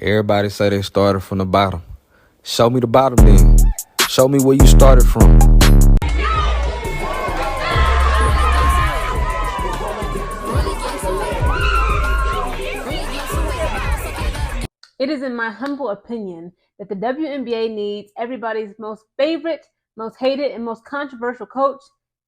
Everybody say they started from the bottom. Show me the bottom then. Show me where you started from. It is in my humble opinion that the WNBA needs everybody's most favorite, most hated, and most controversial coach,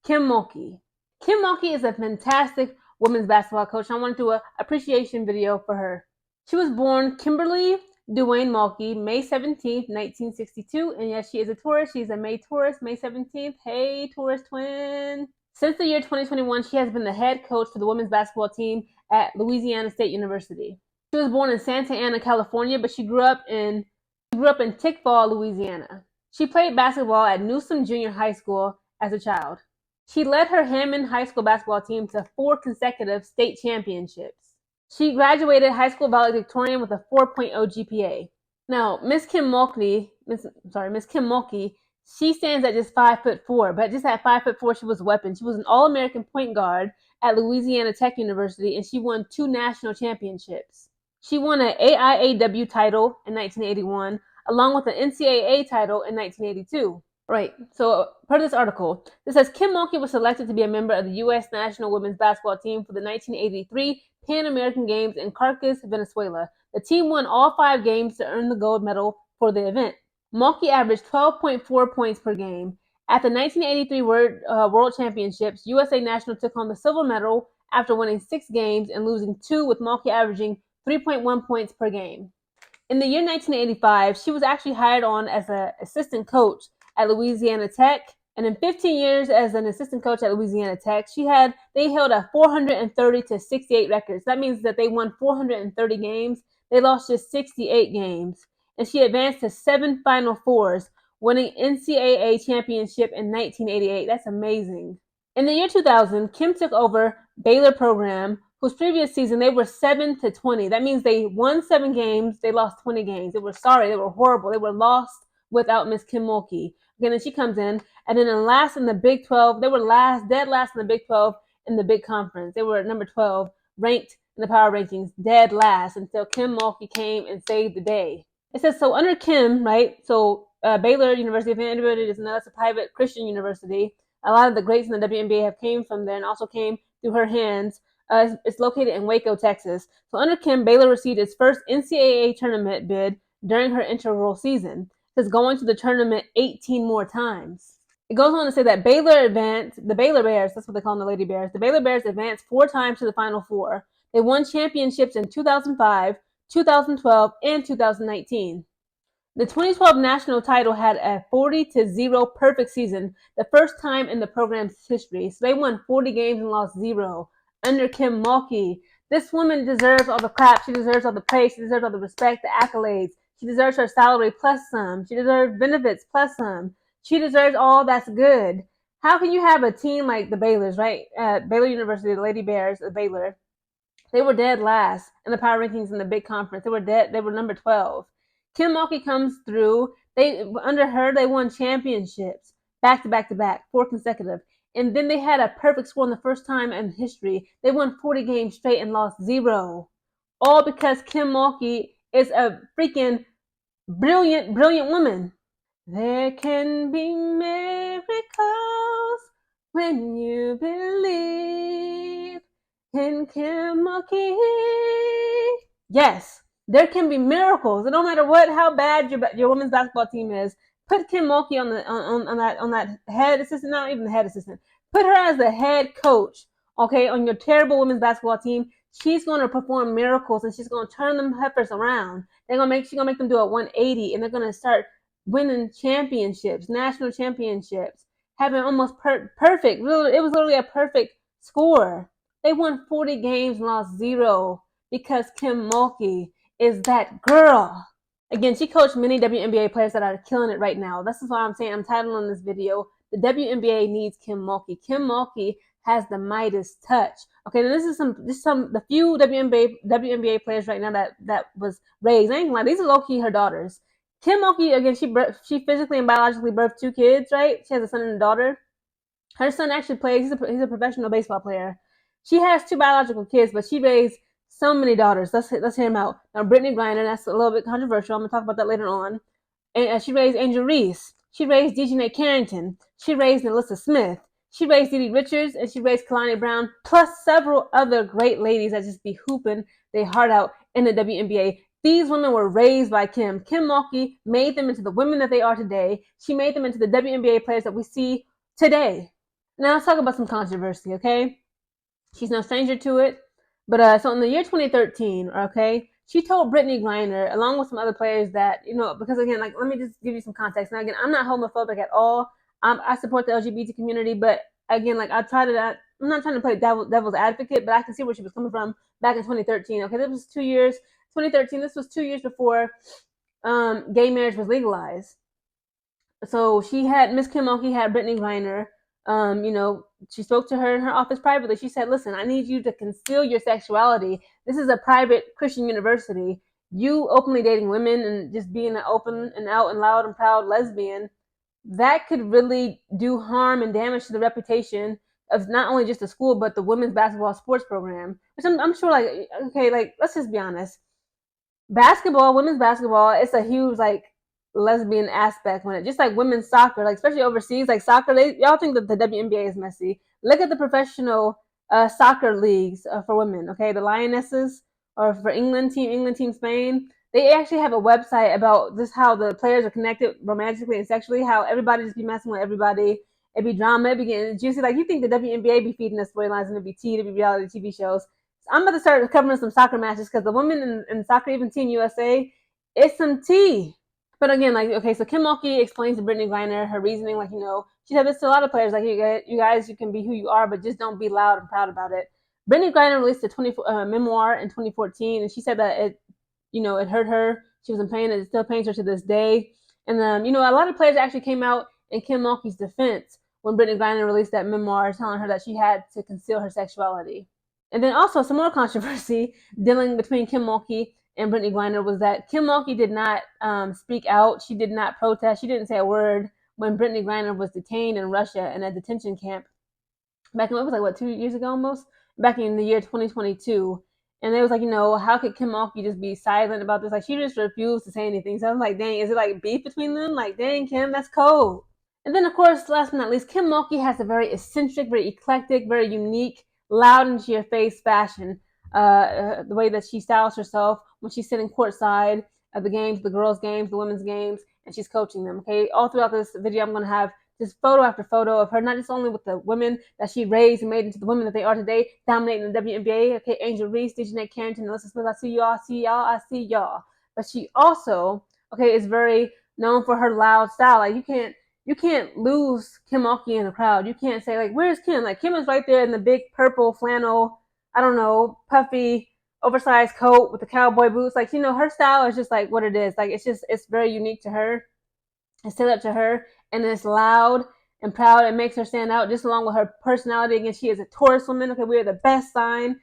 Kim Mulkey. Kim Mulkey is a fantastic women's basketball coach. I want to do an appreciation video for her. She was born Kimberly Duane Mulkey, May 17th, 1962. And yes, she is a Taurus. She's a May Taurus, May 17th. Hey, Taurus twin. Since the year 2021, she has been the head coach for the women's basketball team at Louisiana State University. She was born in Santa Ana, California, but she grew up in Tickfall, Louisiana. She played basketball at Newsom Junior High School as a child. She led her Hammond High School basketball team to 4 consecutive state championships. She graduated high school valedictorian with a 4.0 GPA. Now, Miss Kim Mulkey, she stands at just 5'4", but just at 5'4", she was a weapon. She was an All-American point guard at Louisiana Tech University, and she won 2 national championships. She won an AIAW title in 1981, along with an NCAA title in 1982. Right, so per this article, this says Kim Mulkey was selected to be a member of the U.S. national women's basketball team for the 1983 Pan American Games in Caracas, Venezuela. The team won all 5 games to earn the gold medal for the event. Mulkey averaged 12.4 points per game. At the 1983 World Championships, USA National took home the silver medal after winning 6 games and losing 2, with Mulkey averaging 3.1 points per game. In the year 1985, she was actually hired on as an assistant coach at Louisiana Tech, and in 15 years as an assistant coach at Louisiana Tech, they held a 430-68 record. So that means that they won 430 games. They lost just 68 games, and she advanced to 7 Final Fours, winning NCAA championship in 1988. That's amazing. In the year 2000, Kim took over Baylor program, whose previous season they were 7-20. That means they won 7 games, they lost 20 games. They were horrible. They were lost without Miss Kim Mulkey. Again, then she comes in, and then last in the Big 12. They were dead last in the Big 12 in the Big Conference. They were number 12, ranked in the power rankings, dead last until Kim Mulkey came and saved the day. It says, so under Kim, right, so Baylor University, if anybody doesn't know, that's a private Christian university. A lot of the greats in the WNBA have came from there and also came through her hands. It's located in Waco, Texas. So under Kim, Baylor received its first NCAA tournament bid during her inaugural season. It's going to the tournament 18 more times. It goes on to say that the Baylor Bears, that's what they call them, the Lady Bears. The Baylor Bears advanced 4 times to the Final Four. They won championships in 2005, 2012, and 2019. The 2012 national title had a 40-0 perfect season, the first time in the program's history. So they won 40 games and lost 0 under Kim Mulkey. This woman deserves all the clap. She deserves all the praise. She deserves all the respect, the accolades. She deserves her salary plus some. She deserves benefits plus some. She deserves all that's good. How can you have a team like the Baylors, right? Baylor University, the Lady Bears of Baylor. They were dead last in the power rankings in the Big Conference. They were number 12. Kim Mulkey comes through. Under her, they won championships back to back, 4 consecutive. And then they had a perfect score in the first time in history. They won 40 games straight and lost 0. All because Kim Mulkey is a freaking brilliant woman. There can be miracles when you believe in Kim Mulkey. Yes, there can be miracles. No matter how bad your women's basketball team is, put Kim Mulkey on that head assistant, not even the head assistant. Put her as the head coach, okay, on your terrible women's basketball team. She's going to perform miracles, and she's going to turn them heifers around. She's going to make them do a 180, and they're going to start winning championships, national championships, having almost perfect. It was literally a perfect score. They won 40 games and lost 0 because Kim Mulkey is that girl. Again, she coached many WNBA players that are killing it right now. This is why I'm saying I'm titling this video, The WNBA Needs Kim Mulkey. Kim Mulkey has the Midas touch. Okay, now this is the few WNBA players right now that was raised. I ain't gonna lie, these are low-key her daughters. Kim Mulkey, again, she physically and biologically birthed 2 kids, right? She has a son and a daughter. Her son actually plays, he's a professional baseball player. She has 2 biological kids, but she raised So many daughters. Let's hear them out. Now, Britnney Griner, that's a little bit controversial. I'm going to talk about that later on. And she raised Angel Reese. She raised Dijonai Carrington. She raised Alyssa Smith. She raised Dee Dee Richards, and she raised Kalani Brown, plus several other great ladies that just be hooping their heart out in the WNBA. These women were raised by Kim. Kim Mulkey made them into the women that they are today. She made them into the WNBA players that we see today. Now let's talk about some controversy, okay? She's no stranger to it. But so in the year 2013, okay, she told Britney Griner, along with some other players, that, because again, like, let me just give you some context. Now, again, I'm not homophobic at all. I support the LGBT community, but again, like, I'm not trying to play devil's advocate, but I can see where she was coming from back in 2013. Okay, this was 2 years. 2013. This was 2 years before gay marriage was legalized. So Miss Kim Mulkey had Britney Griner. She spoke to her in her office privately. She said, listen, I need you to conceal your sexuality. This is a private Christian university. You openly dating women and just being an open and out and loud and proud lesbian, that could really do harm and damage to the reputation of not only just the school, but the women's basketball sports program. Which I'm sure, like, okay, like, let's just be honest. Women's basketball, it's a huge, like, lesbian aspect when it, just like women's soccer, like, especially overseas, like soccer, y'all think that the WNBA is messy. Look at the professional soccer leagues for women, okay? The Lionesses, or for England team Spain, they actually have a website about this, how the players are connected romantically and sexually, how everybody just be messing with everybody. It'd be drama, it'd be getting juicy. Like, you think the WNBA be feeding us storylines and it'd be tea, it'd be reality TV shows. I'm about to start covering some soccer matches because the women in soccer, even Team USA, it's some tea. But again, like, okay, so Kim Mulkey explains to Britney Griner her reasoning, like, she said this to a lot of players, like, you guys, you can be who you are, but just don't be loud and proud about it. Britney Griner released a memoir in 2014, and she said that it hurt her. She was in pain, and it still pains her to this day. And a lot of players actually came out in Kim Mulkey's defense when Britney Griner released that memoir, telling her that she had to conceal her sexuality. And then also some more controversy dealing between Kim Mulkey and Britney Griner was that Kim Mulkey did not speak out. She did not protest. She didn't say a word when Britney Griner was detained in Russia in a detention camp back in, it was like, 2 years ago almost? Back in the year 2022. And they was like, how could Kim Mulkey just be silent about this? Like, she just refused to say anything. So I was like, dang, is it like beef between them? Like, dang, Kim, that's cold. And then, of course, last but not least, Kim Mulkey has a very eccentric, very eclectic, very unique, loud and to your face fashion. The way that she styles herself when she's sitting courtside at the games, the girls' games, the women's games, and she's coaching them. Okay, all throughout this video, I'm going to have just photo after photo of her, not just only with the women that she raised and made into the women that they are today, dominating the WNBA. Okay, Angel Reese, Dijonai Carrington, Alyssa Smith, I see y'all. But she also, okay, is very known for her loud style. Like, you can't lose Kim Mulkey in the crowd. You can't say, like, where's Kim? Like, Kim is right there in the big purple flannel, I don't know, puffy, oversized coat with the cowboy boots. Like, her style is just like what it is. Like, it's very unique to her. It's tailored to her, and it's loud and proud. It makes her stand out just along with her personality. Again, she is a Taurus woman. Okay, we are the best sign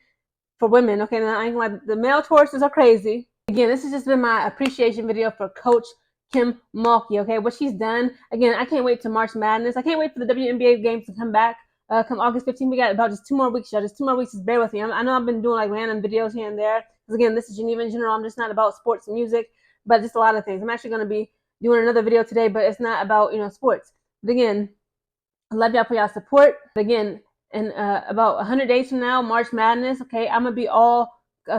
for women. Okay, now I ain't like the male Tauruses are crazy. Again, this has just been my appreciation video for Coach Kim Mulkey. Okay, what she's done. Again, I can't wait to March Madness. I can't wait for the WNBA games to come back. Come August 15th, we got about just 2 more weeks, y'all. Just 2 more weeks. Just bear with me. I know I've been doing like random videos here and there. Because again, this is Geneva in general. I'm just not about sports and music, but just a lot of things. I'm actually going to be doing another video today, but it's not about sports. But again, I love y'all for y'all support. But again, in about 100 days from now, March Madness. Okay, I'm gonna be all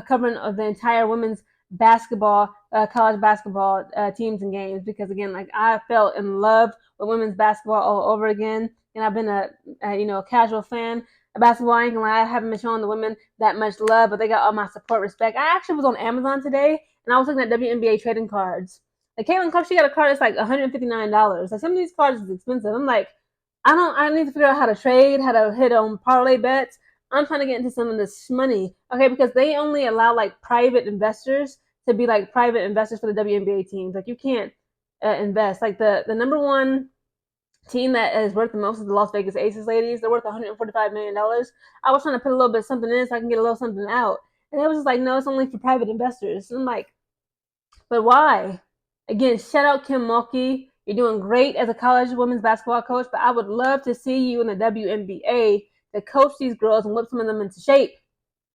covering of the entire women's basketball, college basketball teams and games, because again, like, I fell in love with women's basketball all over again, and I've been a casual fan of basketball. I ain't gonna lie, I haven't been showing the women that much love, but they got all my support, respect. I actually was on Amazon today, and I was looking at WNBA trading cards. Like, Caitlin Clark, she got a card that's like $159. Like, some of these cards is expensive. I'm like, I need to figure out how to trade, how to hit on parlay bets. I'm trying to get into some of this money, okay? Because they only allow like private investors to be like private investors for the WNBA teams. Like, you can't invest. Like, the number one team that is worth the most is the Las Vegas Aces ladies. They're worth $145 million. I was trying to put a little bit of something in so I can get a little something out, and it was just like, no, it's only for private investors. And I'm like, but why? Again, shout out Kim Mulkey. You're doing great as a college women's basketball coach, but I would love to see you in the WNBA to coach these girls and whip some of them into shape.